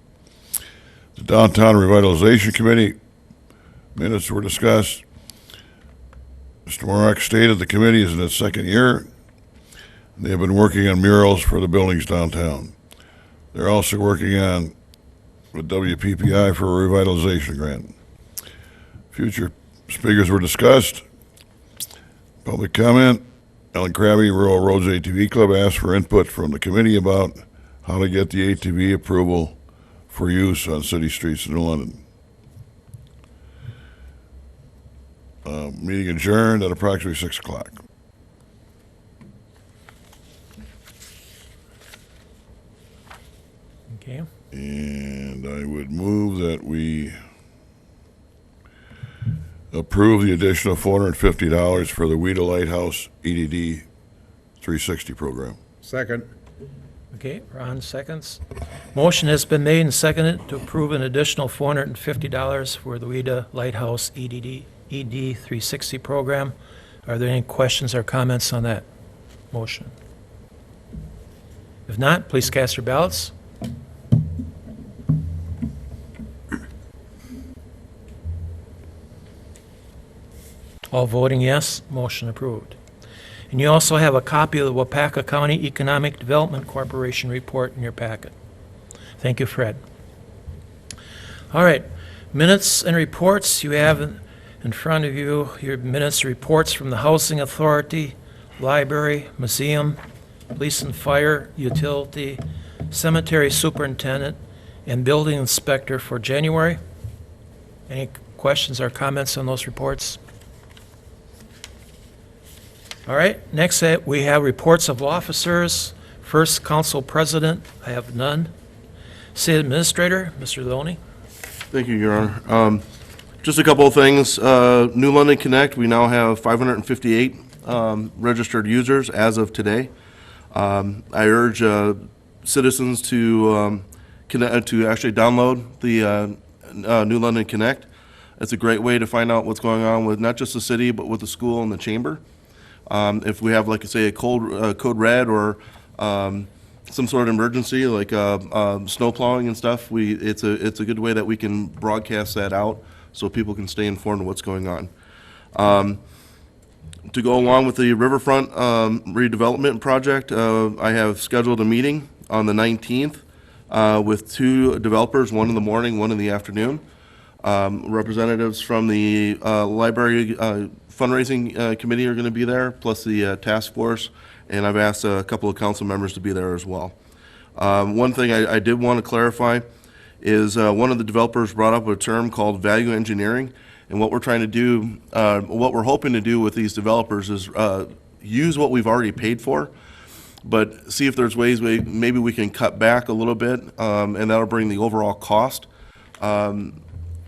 The Downtown Revitalization Committee minutes were discussed. Mr. Morak stated the committee is in its second year. They have been working on murals for the buildings downtown. They're also working on with WPPI for a revitalization grant. Future speakers were discussed. Public comment. Ellen Krabby, Rural Roads ATV Club, asked for input from the committee about how to get the ATV approval for use on city streets in New London. Meeting adjourned at approximately 6 o'clock. Okay. And I would move that we approve the additional $450 for the WIDA Lighthouse EDD 360 program. Second. Okay, Ron seconds. Motion has been made and seconded to approve an additional $450 for the WIDA Lighthouse ED 360 program. Are there any questions or comments on that motion? If not, please cast your ballots. All voting yes, motion approved. And you also have a copy of the Wapaka County Economic Development Corporation report in your packet. Thank you, Fred. All right, minutes and reports. You have in front of you your minutes reports from the Housing Authority, Library, Museum, Police and Fire, Utility, Cemetery Superintendent, and Building Inspector for January. Any questions or comments on those reports? All right, next we have reports of officers. First, Council President, I have none. City Administrator, Mr. Loney. Thank you, Your Honor. Just a couple of things. New London Connect, we now have 558 registered users as of today. I urge citizens to actually download the New London Connect. It's a great way to find out what's going on with not just the city, but with the school and the chamber. If we have, like, say, a code red or some sort of emergency, like snow plowing and stuff, it's a good way that we can broadcast that out so people can stay informed of what's going on. To go along with the Riverfront redevelopment project, I have scheduled a meeting on the 19th with two developers, one in the morning, one in the afternoon. Representatives from the library fundraising committee are going to be there, plus the task force, and I've asked a couple of council members to be there as well. One thing I did want to clarify is one of the developers brought up a term called value engineering, and what we're trying to do, what we're hoping to do with these developers is use what we've already paid for, but see if there's ways maybe we can cut back a little bit, and that'll bring the overall cost.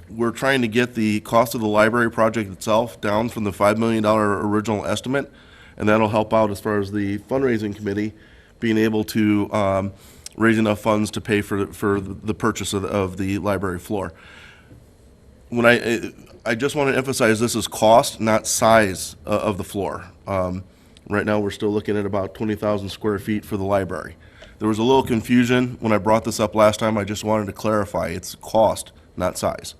We're trying to get the cost of the library project itself down from the $5 million original estimate, and that'll help out as far as the fundraising committee being able to raise enough funds to pay for the purchase of the library floor. When I just want to emphasize this is cost, not size of the floor. Right now, we're still looking at about 20,000 square feet for the library. There was a little confusion when I brought this up last time. I just wanted to clarify. It's cost, not size.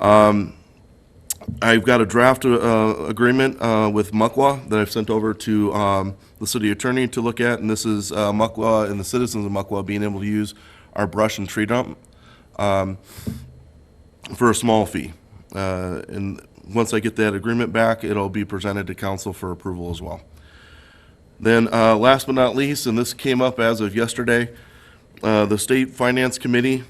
I've got a draft agreement with Muckwa that I've sent over to the city attorney to look at, and this is Muckwa and the citizens of Muckwa being able to use our brush and tree dump for a small fee. And once I get that agreement back, it'll be presented to council for approval as well. Then last but not least, and this came up as of yesterday, the State Finance Committee,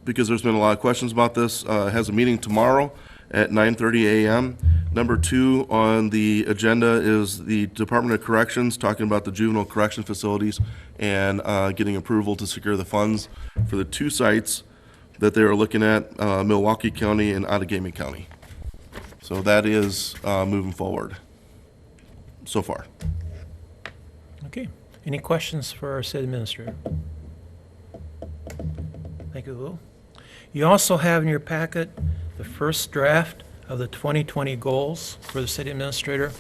because there's been a lot of questions about this, has a meeting tomorrow at 9:30 a.m. Number 2 on the agenda is the Department of Corrections talking about the juvenile correction facilities and getting approval to secure the funds for the 2 sites that they are looking at, Milwaukee County and Outagamie County. So that is moving forward so far. Okay. Any questions for our city administrator? Thank you, Lou. You also have in your packet the first draft of the 2020 goals for the city administrator.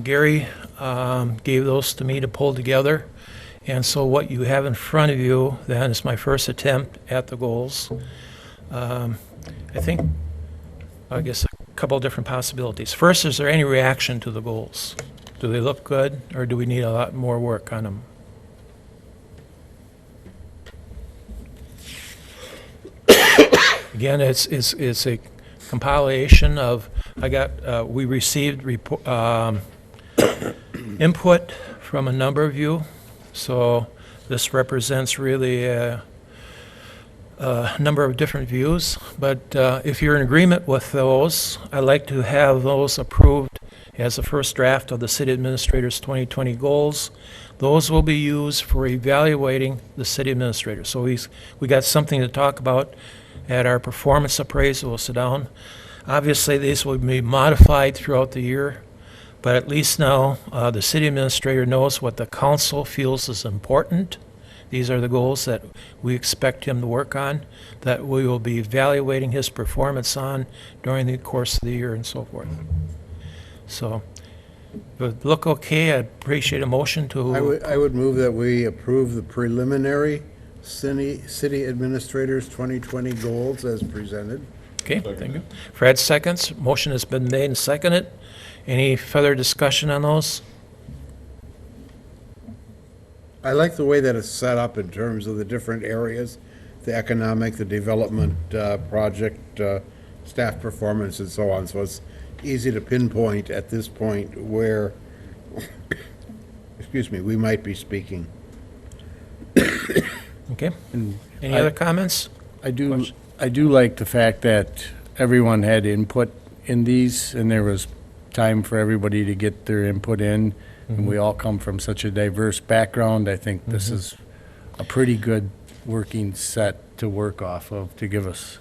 Gary gave those to me to pull together. And so what you have in front of you then is my first attempt at the goals. I guess a couple of different possibilities. First, is there any reaction to the goals? Do they look good, or do we need a lot more work on them? Again, it's a compilation of, we received input from a number of you, so this represents really a number of different views, but if you're in agreement with those, I'd like to have those approved as the first draft of the city administrator's 2020 goals. Those will be used for evaluating the city administrator. So we got something to talk about at our performance appraisal. We'll sit down. Obviously, these will be modified throughout the year, but at least now the city administrator knows what the council feels is important. These are the goals that we expect him to work on, that we will be evaluating his performance on during the course of the year and so forth. So, but look okay, I'd appreciate a motion to. I would move that we approve the preliminary city administrators 2020 goals as presented. Okay, thank you. Fred seconds. Motion has been made and seconded. Any further discussion on those? I like the way that it's set up in terms of the different areas, the economic, the development, project, staff performance and so on. So it's easy to pinpoint at this point where, excuse me, we might be speaking. Okay. And Any other comments? I do like the fact that everyone had input in these, and there was time for everybody to get their input in, and we all come from such a diverse background. I think this is a pretty good working set to work off of, to give us.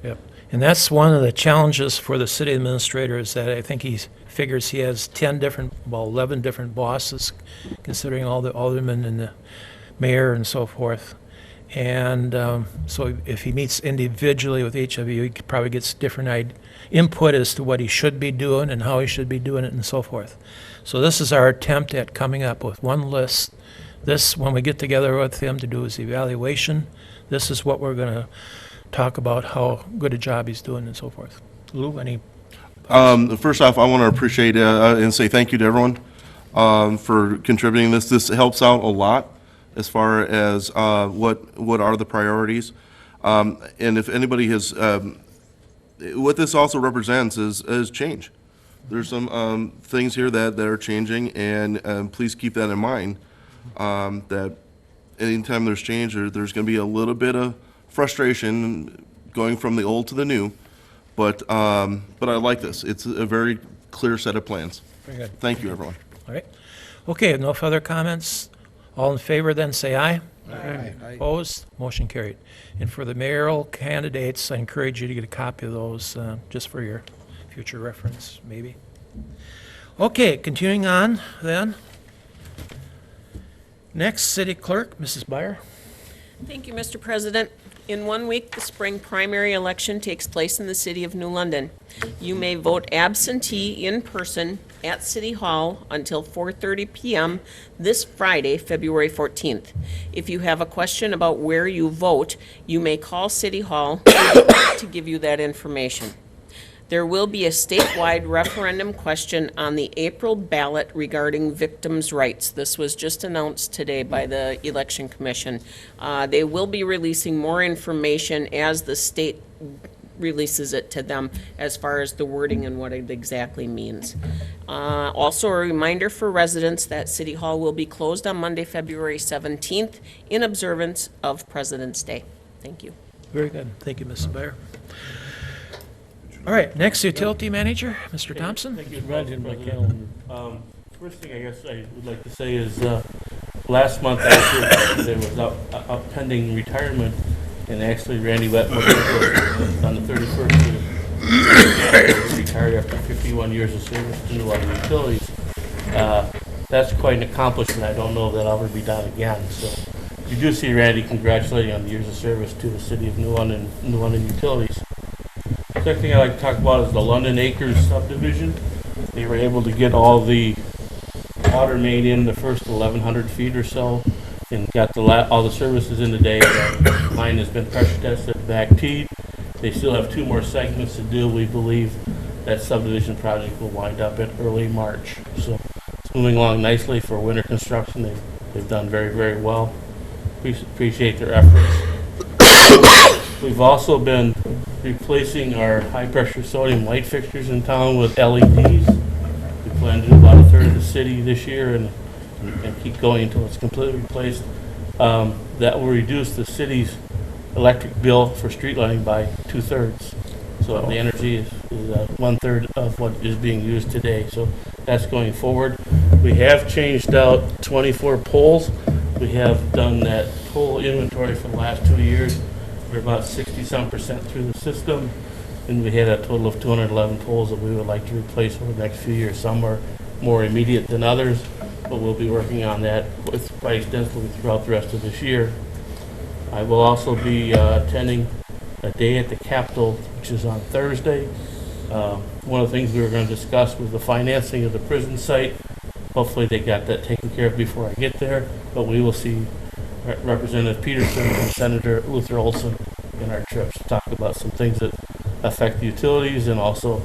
Yep. And that's one of the challenges for the city administrator, is that I think he figures he has 11 different bosses, considering all the aldermen and the mayor and so forth. And so if he meets individually with each of you, he probably gets different input as to what he should be doing and how he should be doing it and so forth. So this is our attempt at coming up with one list. This, when we get together with him to do his evaluation, this is what we're going to talk about, how good a job he's doing and so forth. Lou, any? First off, I want to appreciate and say thank you to everyone for contributing this. This helps out a lot as far as what are the priorities. And if anybody has, what this also represents is change. There's some things here that are changing, and please keep that in mind, that anytime there's change, there's going to be a little bit of frustration going from the old to the new. But I like this. It's a very clear set of plans. Very good. Thank you, everyone. All right. Okay, no further comments. All in favor, then say aye. Aye. Opposed? Motion carried. And for the mayoral candidates, I encourage you to get a copy of those, just for your future reference, maybe. Okay, continuing on, then. Next, city clerk, Mrs. Byer. Thank you, Mr. President. In 1 week, the spring primary election takes place in the city of New London. You may vote absentee in person at City Hall until 4:30 p.m. this Friday, February 14th. If you have a question about where you vote, you may call City Hall to give you that information. There will be a statewide referendum question on the April ballot regarding victims' rights. This was just announced today by the Election Commission. They will be releasing more information as the state releases it to them as far as the wording and what it exactly means. Also, a reminder for residents that City Hall will be closed on Monday, February 17th in observance of President's Day. Thank you. Very good. Thank you, Mrs. Byer. All right, next, utility manager, Mr. Thompson. Thank you, President. First thing I guess I would like to say is, last month actually, there was a pending retirement, and actually Randy Wetmore on the 31st retired after 51 years of service to New London Utilities. That's quite an accomplishment. I don't know if that'll ever be done again. So you do see Randy congratulating on the years of service to the city of New London Utilities. Second thing I'd like to talk about is the London Acres subdivision. They were able to get all the water main in the first 1,100 feet or so, and got all the services in today. The line has been pressure tested, back teed. They still have 2 more segments to do. We believe that subdivision project will wind up in early March. So it's moving along nicely for winter construction. They've done very, very well. Appreciate their efforts. We've also been replacing our high-pressure sodium light fixtures in town with LEDs. We plan to do about 1/3 of the city this year and keep going until it's completely replaced. That will reduce the city's electric bill for street lighting by 2/3. So the energy is 1/3 of what is being used today. So that's going forward. We have changed out 24 poles. We have done that pole inventory for the last 2 years. We're about 60-some% through the system, and we had a total of 211 poles that we would like to replace over the next few years. Some are more immediate than others, but we'll be working on that quite extensively throughout the rest of this year. I will also be attending a day at the Capitol, which is on Thursday. One of the things we were going to discuss was the financing of the prison site. Hopefully they got that taken care of before I get there, but we will see Representative Peterson and Senator Luther Olson in our trips to talk about some things that affect the utilities and also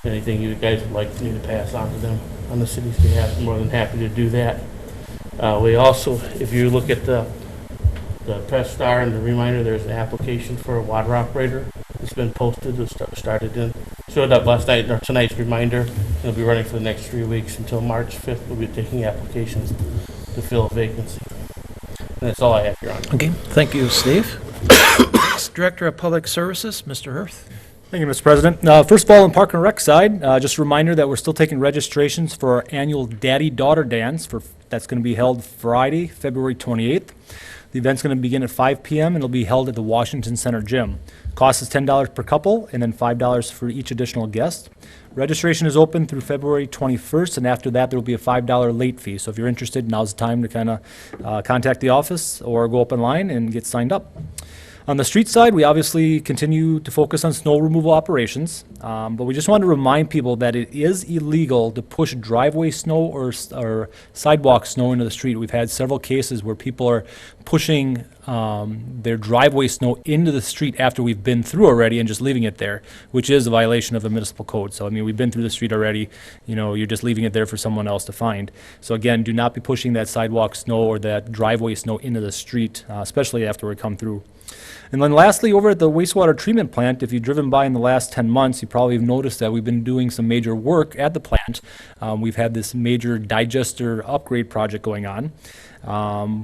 anything you guys would like me to pass on to them on the city's behalf. I'm more than happy to do that. We also, if you look at the press star and the reminder, there's an application for a water operator. It's been posted, showed up last night, or tonight's reminder. It'll be running for the next 3 weeks until March 5th. We'll be taking applications to fill a vacancy. And that's all I have, Your Honor. Okay, thank you, Steve. Next, Director of Public Services, Mr. Hirth. Thank you, Mr. President. First of all, on Park and Rec side, just a reminder that we're still taking registrations for our annual Daddy-Daughter Dance. That's going to be held Friday, February 28th. The event's going to begin at 5 p.m. and it'll be held at the Washington Center Gym. Cost is $10 per couple and then $5 for each additional guest. Registration is open through February 21st, and after that, there will be a $5 late fee. So if you're interested, now's the time to kind of contact the office or go up online and get signed up. On the street side, we obviously continue to focus on snow removal operations, but we just want to remind people that it is illegal to push driveway snow or sidewalk snow into the street. We've had several cases where people are pushing their driveway snow into the street after we've been through already and just leaving it there, which is a violation of the municipal code. So, I mean, we've been through the street already, you're just leaving it there for someone else to find. So again, do not be pushing that sidewalk snow or that driveway snow into the street, especially after we come through. And then lastly, over at the wastewater treatment plant, if you've driven by in the last 10 months, you probably have noticed that we've been doing some major work at the plant. We've had this major digester upgrade project going on.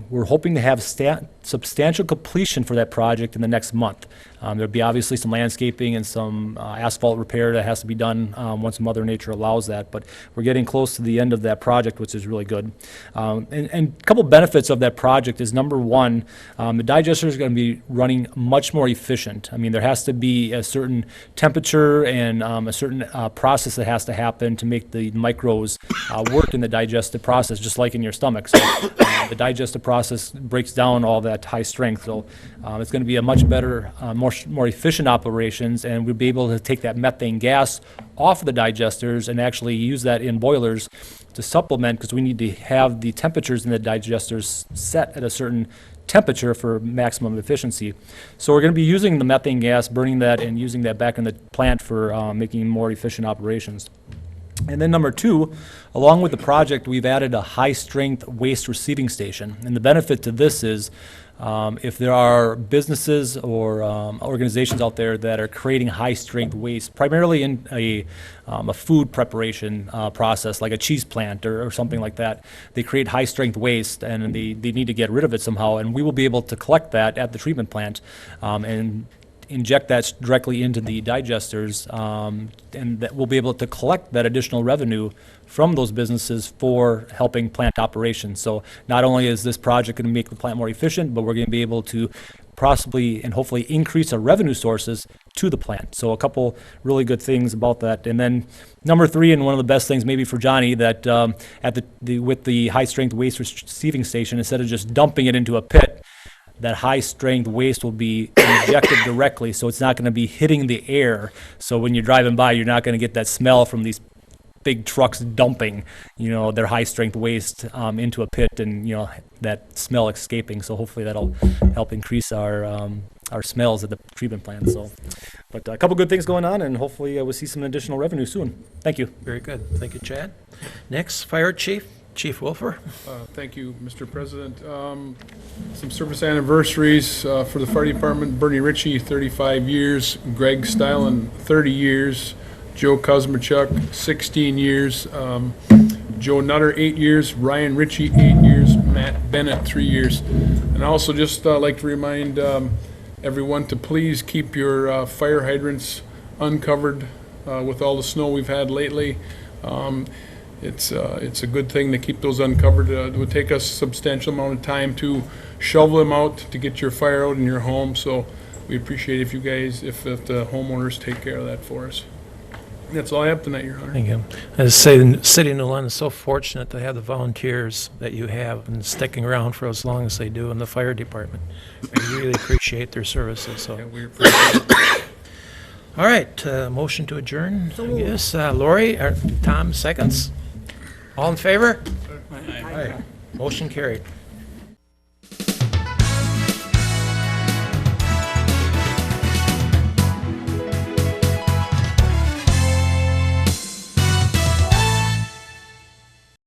We're hoping to have substantial completion for that project in the next month. There'll be obviously some landscaping and some asphalt repair that has to be done once Mother Nature allows that, but we're getting close to the end of that project, which is really good. And a couple benefits of that project is, number one, the digester is going to be running much more efficient. I mean, there has to be a certain temperature and a certain process that has to happen to make the micros work in the digestive process, just like in your stomach. So the digestive process breaks down all that high strength. So it's going to be a much better, more efficient operations, and we'll be able to take that methane gas off of the digesters and actually use that in boilers to supplement, because we need to have the temperatures in the digesters set at a certain temperature for maximum efficiency. So we're going to be using the methane gas, burning that, and using that back in the plant for making more efficient operations. And then number two, along with the project, we've added a high-strength waste receiving station. And the benefit to this is if there are businesses or organizations out there that are creating high-strength waste, primarily in a food preparation process, like a cheese plant or something like that, they create high-strength waste and they need to get rid of it somehow. And we will be able to collect that at the treatment plant and inject that directly into the digesters, and that we'll be able to collect that additional revenue from those businesses for helping plant operations. So not only is this project going to make the plant more efficient, but we're going to be able to possibly and hopefully increase our revenue sources to the plant. So a couple really good things about that. And then number three, and one of the best things maybe for Johnny, that with the high-strength waste receiving station, instead of just dumping it into a pit, that high-strength waste will be injected directly, so it's not going to be hitting the air. So when you're driving by, you're not going to get that smell from these big trucks dumping, their high-strength waste into a pit, and that smell escaping. So hopefully that'll help increase our smells at the treatment plant. So, but a couple good things going on, and hopefully we'll see some additional revenue soon. Thank you. Very good. Thank you, Chad. Next, Fire Chief. Chief Wilfer. Thank you, Mr. President. Some service anniversaries for the fire department. Bernie Ritchie, 35 years. Greg Stylen, 30 years. Joe Kuzmachuk, 16 years. Joe Nutter, 8 years. Ryan Ritchie, 8 years. Matt Bennett, 3 years. And I also just like to remind everyone to please keep your fire hydrants uncovered with all the snow we've had lately. It's a good thing to keep those uncovered. It would take us a substantial amount of time to shovel them out to get your fire out in your home. So we appreciate if you guys, if the homeowners take care of that for us. That's all I have tonight, Your Honor. Thank you. As I say, the city of New London is so fortunate to have the volunteers that you have and sticking around for as long as they do in the fire department. I really appreciate their services, so. Yeah, we appreciate it. All right, motion to adjourn, I guess. Lori, or Tom, seconds? All in favor? Aye. Motion carried.